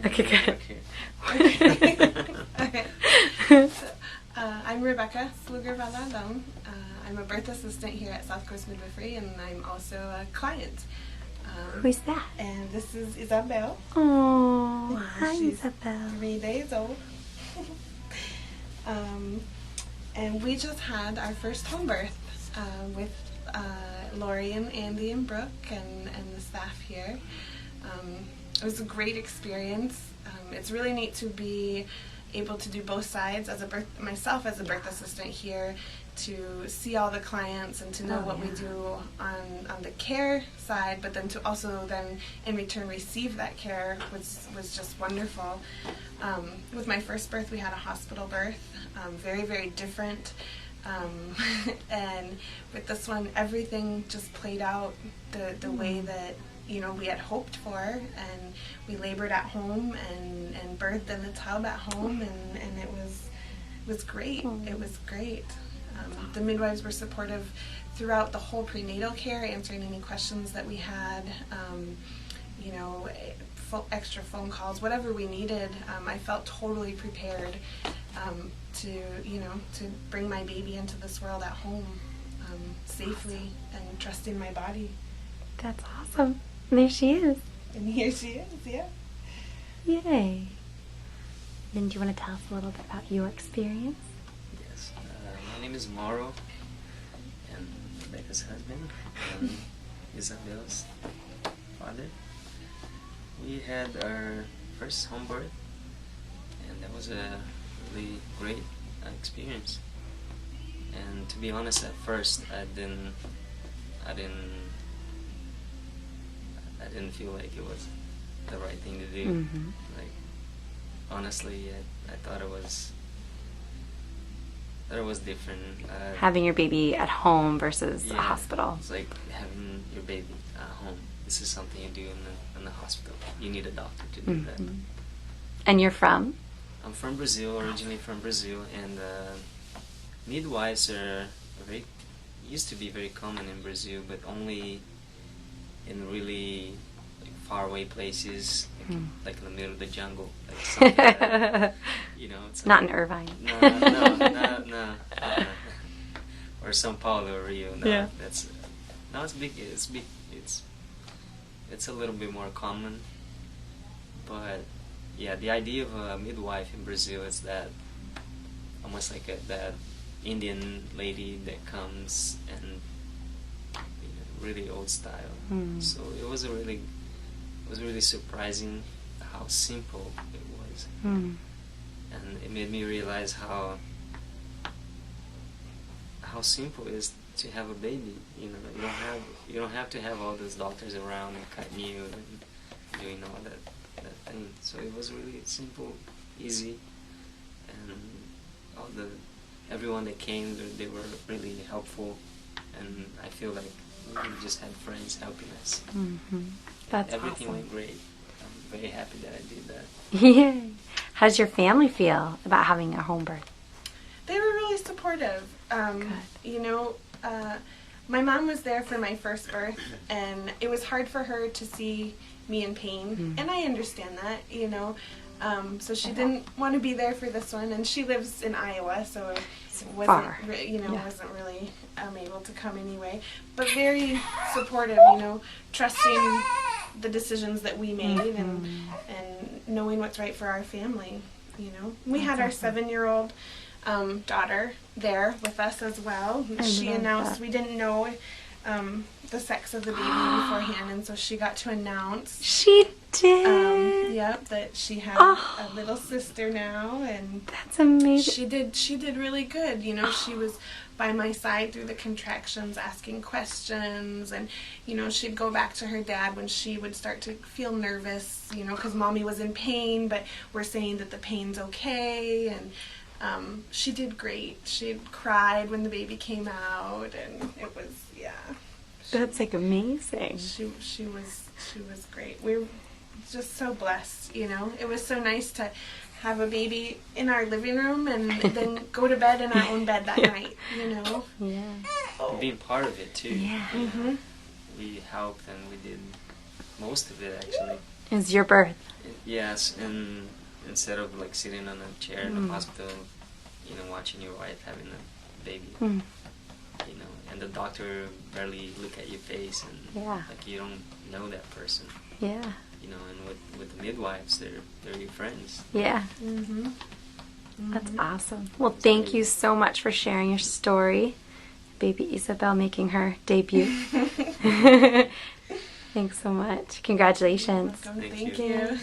Okay, good. Okay. So, I'm Rebecca Sluger Valadao. I'm a birth assistant here at South Coast Midwifery, and I'm also a client. Who's that? And this is Isabel. Oh, hi, She's Isabel. 3 days old. And we just had our first home birth with Lori and Andy and Brooke and the staff here. It was a great experience. It's really neat to be able to do both sides myself as a birth assistant here, to see all the clients and to know what we do on the care side, but then to also then in return receive that care was just wonderful. With my first birth, we had a hospital birth, very, very different. And with this one, everything just played out the way that we had hoped for, and we labored at home and birthed in the tub at home, and it was great. It was great. The midwives were supportive throughout the whole prenatal care, answering any questions that we had, extra phone calls, whatever we needed. I felt totally prepared to bring my baby into this world at home safely and trusting my body. That's awesome. And there she is. And here she is, yeah. Yay. Then do you want to tell us a little bit about your experience? Yes. My name is Mauro, and Rebecca's husband, and Isabel's father. We had our first home birth, and that was a really great experience. And to be honest, at first I didn't feel like it was the right thing to do. Mm-hmm. Like, honestly, I thought it was different. Having your baby at home versus a hospital. It's like having your baby at home. This is something you do in the hospital. You need a doctor to do that. And you're from? I'm from Brazil, originally from Brazil, and midwives used to be very common in Brazil, but only in really faraway places, like in the middle of the jungle, like something like that. It's not in Irvine. No. Or São Paulo or Rio. No, Yeah. It's big. It's a little bit more common, but yeah, the idea of a midwife in Brazil is that almost like that Indian lady that comes and really old style. So it was really surprising how simple it was, and it made me realize how simple it is to have a baby. You don't have to have all those doctors around and cutting you and doing all that thing. So it was really simple, easy, and everyone that came, they were really helpful, and I feel like we just had friends helping us. That's Everything awesome. went great. I'm very happy that I did that. Yay. How does your family feel about having a home birth? They were really supportive. My mom was there for my first birth, and it was hard for her to see me in pain, and I understand that, so she didn't want to be there for this one, and she lives in Iowa, so wasn't really able to come anyway, but very supportive, trusting the decisions that we made, and knowing what's right for our family. We had our 7-year-old daughter there with us as well. She announced, we didn't know the sex of the baby beforehand, and so she got to announce. She did. That she had a little sister now, and that's amazing. She did really good. She was by my side through the contractions, asking questions, and she'd go back to her dad when she would start to feel nervous, because mommy was in pain, but we're saying that the pain's okay, and she did great. She cried when the baby came out, and it was That's like amazing. She was great. We were just so blessed, It was so nice to have a baby in our living room and then go to bed in our own bed that night, Yeah. Being part of it too. Yeah. We helped, and we did most of it actually. It was your birth. Yes, and instead of like sitting on a chair in the hospital, you know, watching your wife having a baby, you know, and the doctor barely look at your face, and Yeah. like you don't know that person, Yeah. you know, and with the midwives, they're your friends. Yeah. Mm-hmm. That's awesome. Well, thank you so much for sharing your story. Baby Isabel making her debut. Thanks so much. Congratulations. Welcome. Thank Thank you. you.